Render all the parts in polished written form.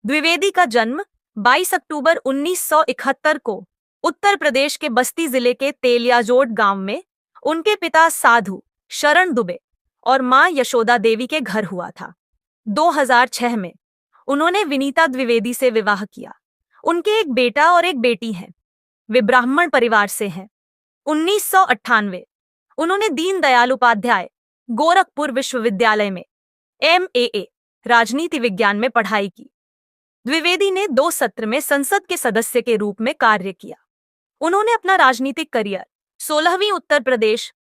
द्विवेदी का जन्म 22 अक्टूबर 1971 को उत्तर प्रदेश के बस्ती जिले के तेलियाजोड़ गांव में उनके पिता साधु शरण दुबे और मां यशोदा देवी के घर हुआ था। 2006 में उन्होंने विनीता द्विवेदी से विवाह किया। उनके एक बेटा और एक बेटी हैं। वे ब्राह्मण परिवार से हैं। 1998 उन्होंने दीनदयाल उपाध्याय गोरखपुर विश्वविद्यालय में MAA राजनीति विज्ञान में पढ़ाई की। द्विवेदी ने 2 सत्र में संसद के सदस्य के रूप में कार्य किया। उन्होंने अपना राजनीतिक करियर 16वीं उत्तर प्रदेश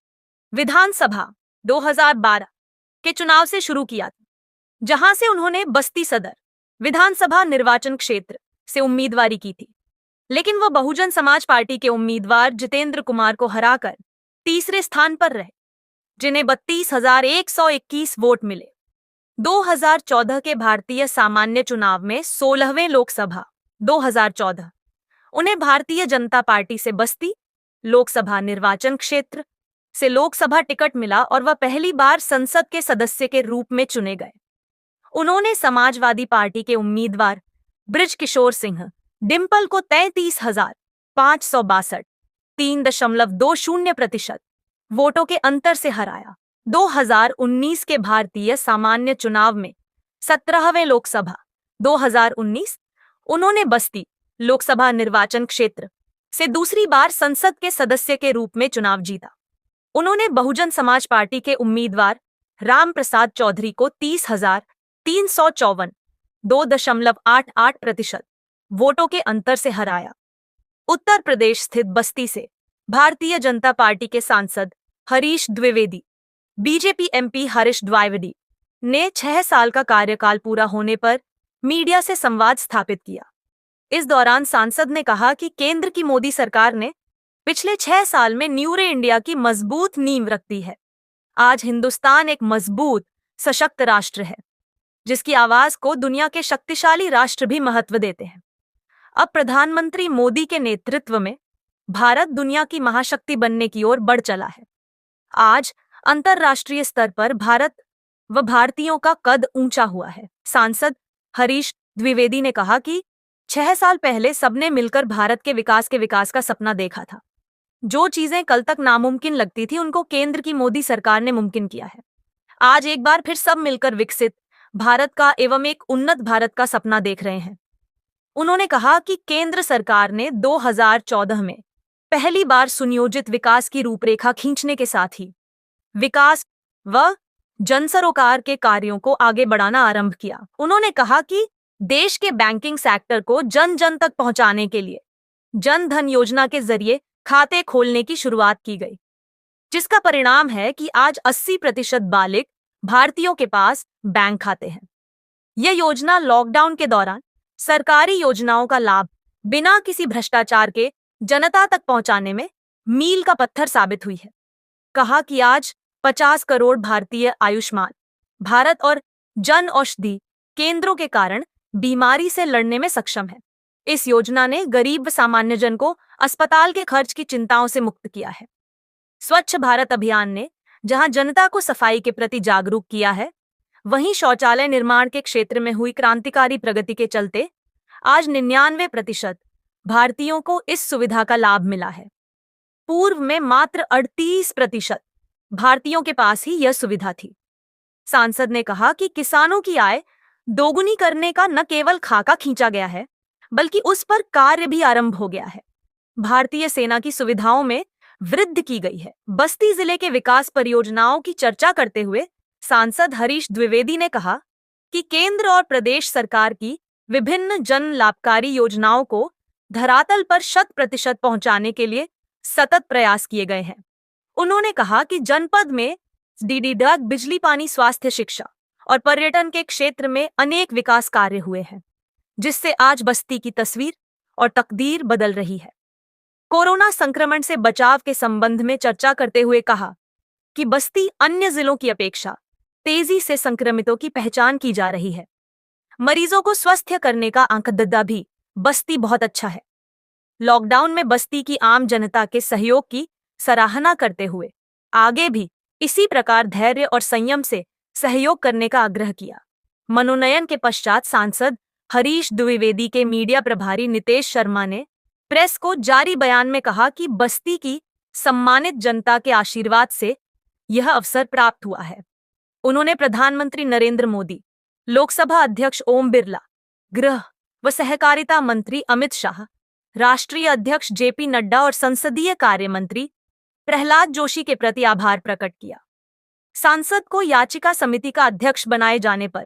विधानसभा 2012 के चुनाव से शुरू किया, जहां से उन्होंने बस्ती सदर विधानसभा निर्वाचन क्षेत्र से उम्मीदवारी की थी, लेकिन वह बहुजन समाज पार्टी के उम्मीदवार जितेंद्र कुमार को हराकर तीसरे स्थान पर रहे, जिन्हें 32,121 वोट मिले। 2014 के भारतीय सामान्य चुनाव में 16वें लोकसभा 2014 उन्हें भारतीय जनता पार्टी से बस्ती लोकसभा निर्वाचन क्षेत्र से लोकसभा टिकट मिला और वह पहली बार संसद के सदस्य के रूप में चुने गए। उन्होंने समाजवादी पार्टी के उम्मीदवार बृजकिशोर सिंह डिंपल को 33,562 3.20% वोटों के अंतर से हराया। 2019 के भारतीय सामान्य चुनाव में 17वें लोकसभा 2019 उन्होंने बस्ती लोकसभा निर्वाचन क्षेत्र से दूसरी बार संसद के सदस्य के रूप में चुनाव जीता। उन्होंने बहुजन समाज पार्टी के उम्मीदवार राम प्रसाद चौधरी को 30,354 2.88% वोटों के अंतर से हराया। उत्तर प्रदेश स्थित बस्ती से भारतीय जनता पार्टी के सांसद हरीश द्विवेदी, बीजेपी MP हरीश द्विवेदी ने 6 साल का कार्यकाल पूरा होने पर मीडिया से संवाद स्थापित किया। इस दौरान सांसद ने कहा कि केंद्र की मोदी सरकार ने पिछले 6 साल में न्यूरे इंडिया की मजबूत नींव रख दी है। आज हिंदुस्तान एक मजबूत, सशक्त राष्ट्र है, जिसकी आवाज को दुनिया के शक्तिशाली राष्ट्र भी महत्व देते हैं। अब प्रधानमंत्री मोदी के नेतृत्व में भारत दुनिया की महाशक्ति बनने की ओर बढ़ चला है। आज अंतर्राष्ट्रीय स्तर पर भारत व भारतीयों का कद ऊंचा हुआ है। सांसद हरीश द्विवेदी ने कहा कि 6 साल पहले सबने मिलकर भारत के विकास का सपना देखा था। जो चीजें कल तक नामुमकिन लगती थी, उनको केंद्र की मोदी सरकार ने मुमकिन किया है। आज एक बार फिर सब मिलकर विकसित भारत का एवं एक उन्नत भारत का सपना देख रहे हैं। उन्होंने कहा कि केंद्र सरकार ने 2014 में पहली बार सुनियोजित विकास की रूपरेखा खींचने के साथ ही विकास व जनसरोकार के कार्यों को आगे बढ़ाना आरंभ किया। उन्होंने कहा कि देश के बैंकिंग सेक्टर को जन जन तक पहुंचाने के लिए जन धन योजना के जरिए खाते खोलने की शुरुआत की गई, जिसका परिणाम है कि आज 80% बालिग भारतीयों के पास बैंक खाते हैं। यह योजना लॉकडाउन के दौरान सरकारी योजनाओं का लाभ बिना किसी भ्रष्टाचार के जनता तक पहुंचाने में मील का पत्थर साबित हुई है। कहा कि आज 50 करोड़ भारतीय आयुष्मान भारत और जन औषधि केंद्रों के कारण बीमारी से लड़ने में सक्षम है। इस योजना ने गरीब व सामान्य जन को अस्पताल के खर्च की चिंताओं से मुक्त किया है। स्वच्छ भारत अभियान ने जहां जनता को सफाई के प्रति जागरूक किया है, वहीं शौचालय निर्माण के क्षेत्र में हुई क्रांतिकारी प्रगति के चलते आज 99% भारतीयों को इस सुविधा का लाभ मिला है। पूर्व में मात्र 38% भारतीयों के पास ही यह सुविधा थी। सांसद ने कहा कि किसानों की आय दोगुनी करने का न केवल खाका खींचा गया है, बल्कि उस पर कार्य भी आरंभ हो गया है। भारतीय सेना की सुविधाओं में वृद्धि की गई है। बस्ती जिले के विकास परियोजनाओं की चर्चा करते हुए सांसद हरीश द्विवेदी ने कहा कि केंद्र और प्रदेश सरकार की विभिन्न जन लाभकारी योजनाओं को धरातल पर 100% पहुंचाने के लिए सतत प्रयास किए गए हैं। उन्होंने कहा कि जनपद में डीडीडग, बिजली, पानी, स्वास्थ्य, शिक्षा और पर्यटन के क्षेत्र में अनेक विकास कार्य हुए हैं, जिससे आज बस्ती की तस्वीर और तकदीर बदल रही है। कोरोना संक्रमण से बचाव के संबंध में चर्चा करते हुए कहा कि बस्ती अन्य जिलों की अपेक्षा तेजी से संक्रमितों की पहचान की जा रही है। मरीजों को स्वस्थ करने का आंकड़ा भी बस्ती बहुत अच्छा है। लॉकडाउन में बस्ती की आम जनता के सहयोग की सराहना करते हुए आगे भी इसी प्रकार धैर्य और संयम से सहयोग करने का आग्रह किया। मनोनयन के पश्चात सांसद हरीश द्विवेदी के मीडिया प्रभारी नितेश शर्मा ने प्रेस को जारी बयान में कहा कि बस्ती की सम्मानित जनता के आशीर्वाद से यह अवसर प्राप्त हुआ है। उन्होंने प्रधानमंत्री नरेंद्र मोदी, लोकसभा अध्यक्ष ओम बिरला, गृह व सहकारिता मंत्री अमित शाह, राष्ट्रीय अध्यक्ष जेपी नड्डा और संसदीय कार्य मंत्री प्रहलाद जोशी के प्रति आभार प्रकट किया। सांसद को याचिका समिति का अध्यक्ष बनाए जाने पर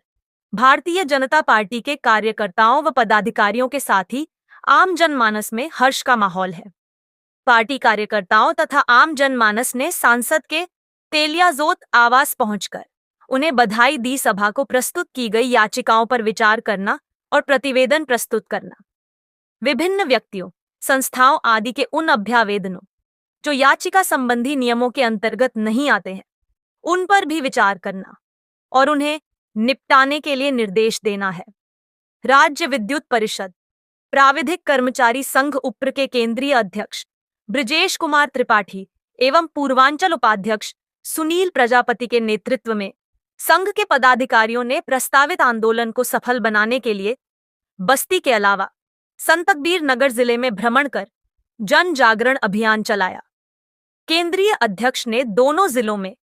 भारतीय जनता पार्टी के कार्यकर्ताओं व पदाधिकारियों के साथ ही आम जनमानस में हर्ष का माहौल है। पार्टी कार्यकर्ताओं तथा आम जनमानस ने सांसद के तेलियाजोत आवास पहुंचकर उन्हें बधाई दी। सभा को प्रस्तुत की गई याचिकाओं पर विचार करना और प्रतिवेदन प्रस्तुत करना, विभिन्न व्यक्तियों, संस्थाओं आदि के उन अभ्यावेदनों जो याचिका संबंधी नियमों के अंतर्गत नहीं आते हैं, उन पर भी विचार करना और उन्हें निपटाने के लिए निर्देश देना है। राज्य विद्युत परिषद प्राविधिक कर्मचारी संघ उप्र के केंद्रीय अध्यक्ष ब्रिजेश कुमार त्रिपाठी एवं पूर्वांचल उपाध्यक्ष सुनील प्रजापति के नेतृत्व में संघ के पदाधिकारियों ने प्रस्तावित आंदोलन को सफल बनाने के लिए बस्ती के अलावा संतकबीर नगर जिले में भ्रमण कर जन जागरण अभियान चलाया। केंद्रीय अध्यक्ष ने दोनों जिलों में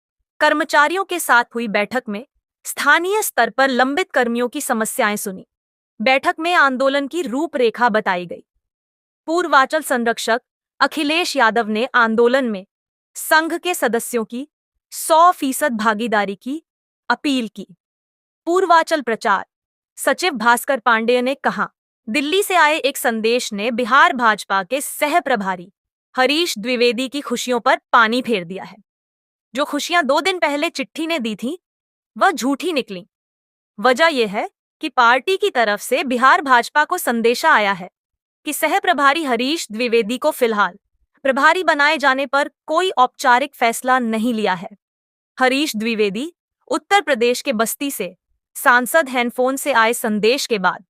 कर्मचारियों के साथ हुई बैठक में स्थानीय स्तर पर लंबित कर्मियों की समस्याएं सुनी। बैठक में आंदोलन की रूपरेखा बताई गई। पूर्वांचल संरक्षक अखिलेश यादव ने आंदोलन में संघ के सदस्यों की 100% भागीदारी की अपील की। पूर्वांचल प्रचार सचिव भास्कर पांडेय ने कहा, दिल्ली से आए एक संदेश ने बिहार भाजपा के सह प्रभारी हरीश द्विवेदी की खुशियों पर पानी फेर दिया है। जो खुशियां 2 दिन पहले चिट्ठी ने दी थी वह झूठी निकली। वजह यह है कि पार्टी की तरफ से बिहार भाजपा को संदेशा आया है कि सह प्रभारी हरीश द्विवेदी को फिलहाल प्रभारी बनाए जाने पर कोई औपचारिक फैसला नहीं लिया है। हरीश द्विवेदी उत्तर प्रदेश के बस्ती से सांसद हैं। फोन से आए संदेश के बाद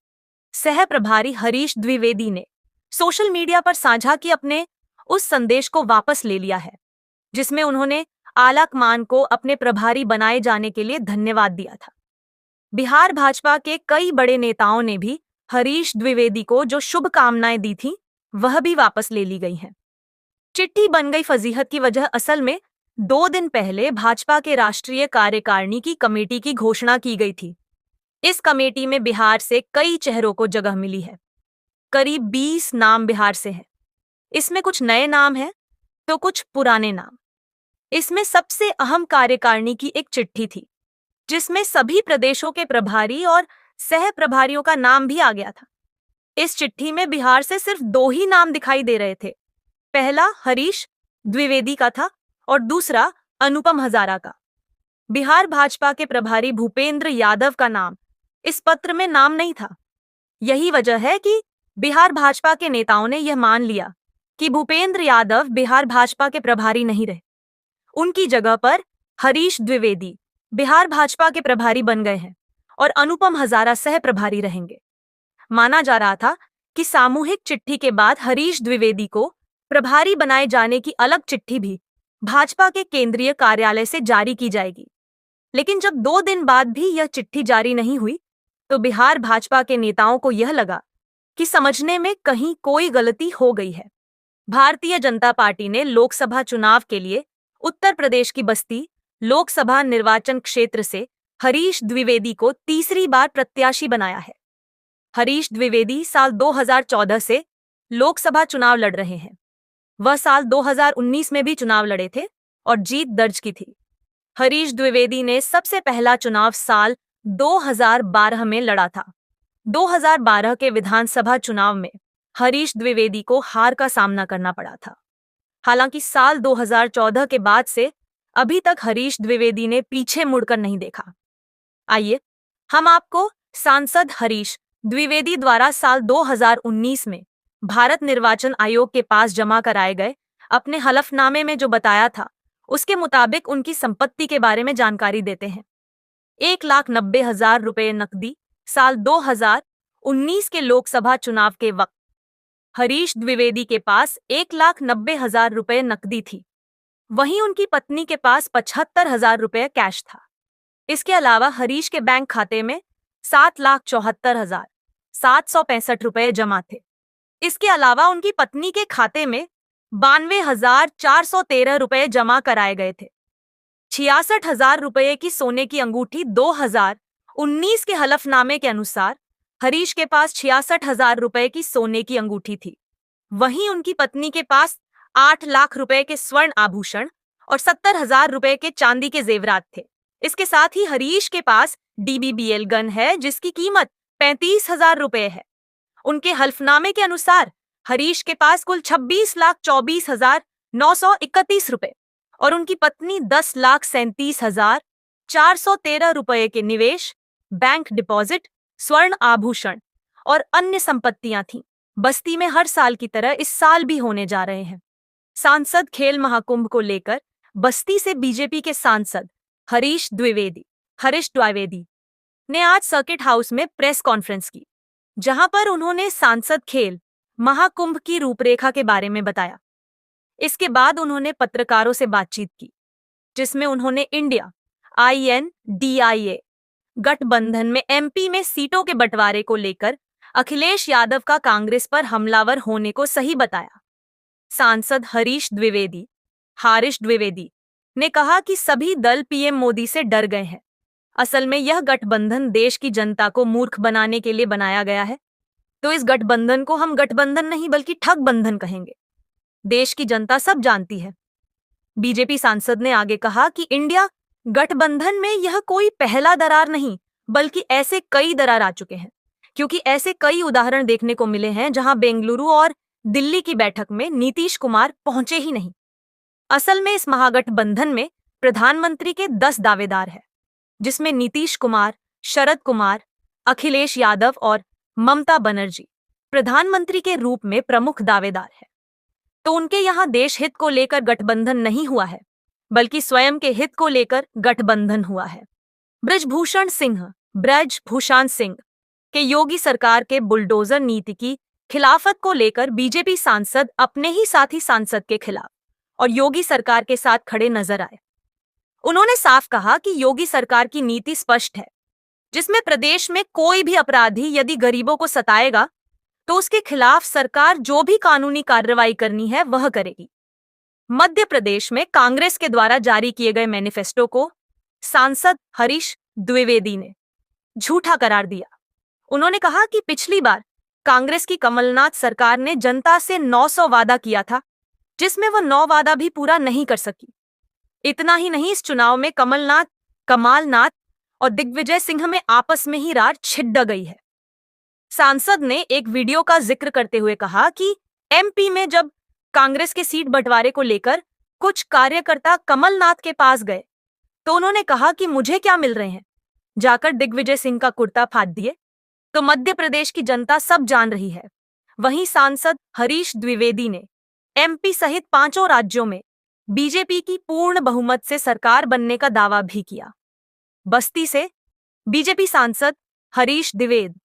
सह प्रभारी हरीश द्विवेदी ने सोशल मीडिया पर साझा की अपने उस संदेश को वापस ले लिया है, जिसमें उन्होंने आलाकमान को अपने प्रभारी बनाए जाने के लिए धन्यवाद दिया था। बिहार भाजपा के कई बड़े नेताओं ने भी हरीश द्विवेदी को जो शुभकामनाएं दी थीं, वह भी वापस ले ली गई हैं। चिट्ठी बन गई फजीहत की वजह असल में 2 दिन पहले भाजपा के राष्ट्रीय कार्यकारिणी की कमेटी की घोषणा की गई थी। इस कमेटी में बिहार से कई चेहरों को जगह मिली है। करीब 20 नाम बिहार से हैं। इसमें कुछ नए नाम हैं तो कुछ पुराने नाम। इसमें सबसे अहम कार्यकारिणी की एक चिट्ठी थी, जिसमें सभी प्रदेशों के प्रभारी और सह प्रभारियों का नाम भी आ गया था। इस चिट्ठी में बिहार से सिर्फ 2 ही नाम दिखाई दे रहे थे। पहला हरीश द्विवेदी का था और दूसरा अनुपम हजारा का। बिहार भाजपा के प्रभारी भूपेंद्र यादव का नाम इस पत्र में नाम नहीं था। यही वजह है कि बिहार भाजपा के नेताओं ने यह मान लिया कि भूपेंद्र यादव बिहार भाजपा के प्रभारी नहीं रहे। उनकी जगह पर हरीश द्विवेदी बिहार भाजपा के प्रभारी बन गए हैं और अनुपम हजारा सह प्रभारी रहेंगे। माना जा रहा था कि सामूहिक चिट्ठी के बाद हरीश द्विवेदी को प्रभारी बनाए जाने की अलग चिट्ठी भी भाजपा के केंद्रीय कार्यालय से जारी की जाएगी। लेकिन जब 2 दिन बाद भी यह चिट्ठी जारी नहीं हुई, तो बिहार भाजपा के नेताओं को यह लगा कि समझने में कहीं कोई गलती हो गई है। भारतीय जनता पार्टी ने लोकसभा चुनाव के लिए उत्तर प्रदेश की बस्ती लोकसभा निर्वाचन क्षेत्र से हरीश द्विवेदी को तीसरी बार प्रत्याशी बनाया है। हरीश द्विवेदी साल 2014 से लोकसभा चुनाव लड़ रहे हैं। वह साल 2019 में भी चुनाव लड़े थे और जीत दर्ज की थी। हरीश द्विवेदी ने सबसे पहला चुनाव साल 2012 में लड़ा था। 2012 के विधानसभा चुनाव में हरीश द्विवेदी को हार का सामना करना पड़ा था। हालांकि साल 2014 के बाद से अभी तक हरीश द्विवेदी ने पीछे मुड़कर नहीं देखा। आइए हम आपको सांसद हरीश द्विवेदी द्वारा साल 2019 में भारत निर्वाचन आयोग के पास जमा कराए गए अपने हलफनामे में जो बताया था, उसके मुताबिक उनकी संपत्ति के बारे में जानकारी देते हैं। 1,90,000 रुपये नकदी साल 2019 के लोकसभा चुनाव के वक्त हरीश द्विवेदी के पास 1,90,000 रुपये नकदी थी। वहीं उनकी पत्नी के पास 75,000 रुपये कैश था। इसके अलावा हरीश के बैंक खाते में 7,74,000 ₹765 जमा थे। इसके अलावा उनकी पत्नी के खाते में ₹92,413 जमा कराए गए थे। ₹66,000 की सोने की अंगूठी 2019 के हलफनामे के अनुसार हरीश के पास ₹66,000 की सोने की अंगूठी थी। वहीं उनकी पत्नी के पास 8 लाख रुपए के स्वर्ण आभूषण और 70,000 रुपए के चांदी के जेवरात थे। इसके साथ ही हरीश के पास DBBL गन है जिसकी कीमत 35,000 रुपए है। उनके हल्फनामे के अनुसार हरीश के पास कुल 26,24,931 रुपए और उनकी पत्नी 10,37,413 रुपए के निवेश, बैंक डिपॉजिट, स्वर्ण आभूषण और अन्य संपत्तियां थीं। बस्ती में हर साल की तरह इस साल भी होने जा रहे हैं सांसद खेल महाकुंभ को लेकर बस्ती से बीजेपी के सांसद हरीश द्विवेदी ने आज सर्किट हाउस में प्रेस कॉन्फ्रेंस की, जहां पर उन्होंने सांसद खेल महाकुंभ की रूपरेखा के बारे में बताया। इसके बाद उन्होंने पत्रकारों से बातचीत की, जिसमें उन्होंने इंडिया INDIA गठबंधन में MP में सीटों के बंटवारे को लेकर अखिलेश यादव का कांग्रेस पर हमलावर होने को सही बताया। सांसद हरीश द्विवेदी ने कहा कि सभी दल PM मोदी से डर गए हैं। असल में यह गठबंधन देश की जनता को मूर्ख बनाने के लिए बनाया गया है, तो इस गठबंधन को हम गठबंधन नहीं बल्कि ठग बंधन कहेंगे। देश की जनता सब जानती है। बीजेपी सांसद ने आगे कहा कि इंडिया गठबंधन में यह कोई पहला दरार नहीं बल्कि ऐसे कई दरार आ चुके हैं, क्योंकि ऐसे कई उदाहरण देखने को मिले हैं जहां बेंगलुरु और दिल्ली की बैठक में नीतीश कुमार पहुंचे ही नहीं। असल में इस महागठबंधन में प्रधानमंत्री के 10 दावेदार हैं, जिसमें नीतीश कुमार, शरद कुमार, अखिलेश यादव और ममता बनर्जी प्रधानमंत्री के रूप में प्रमुख दावेदार हैं। तो उनके यहां देश हित को लेकर गठबंधन नहीं हुआ है, बल्कि स्वयं के हित को लेकर गठबंधन हुआ है। ब्रजभूषण सिंह के योगी सरकार के बुलडोजर नीति की खिलाफत को लेकर बीजेपी सांसद अपने ही साथी सांसद के खिलाफ और योगी सरकार के साथ खड़े नजर आए। उन्होंने साफ कहा कि योगी सरकार की नीति स्पष्ट है, जिसमें प्रदेश में कोई भी अपराधी यदि गरीबों को सताएगा तो उसके खिलाफ सरकार जो भी कानूनी कार्रवाई करनी है वह करेगी। मध्य प्रदेश में कांग्रेस के द्वारा जारी किए गए मैनिफेस्टो को सांसद हरीश द्विवेदी ने झूठा करार दिया। उन्होंने कहा कि पिछली बार कांग्रेस की कमलनाथ सरकार ने जनता से 900 वादा किया था, जिसमें वह 9 वादा भी पूरा नहीं कर सकी। इतना ही नहीं, इस चुनाव में कमालनाथ और दिग्विजय सिंह में आपस में ही रार छिड़ गई है। सांसद ने एक वीडियो का जिक्र करते हुए कहा कि MP में जब कांग्रेस के सीट बंटवारे को लेकर कुछ कार्यकर्ता कमलनाथ के पास गए तो उन्होंने कहा कि मुझे क्या मिल रहे हैं, जाकर दिग्विजय सिंह का कुर्ता फाड़ दिए। तो मध्य प्रदेश की जनता सब जान रही है। वहीं सांसद हरीश द्विवेदी ने MP सहित 5 राज्यों में बीजेपी की पूर्ण बहुमत से सरकार बनने का दावा भी किया। बस्ती से बीजेपी सांसद हरीश द्विवेदी।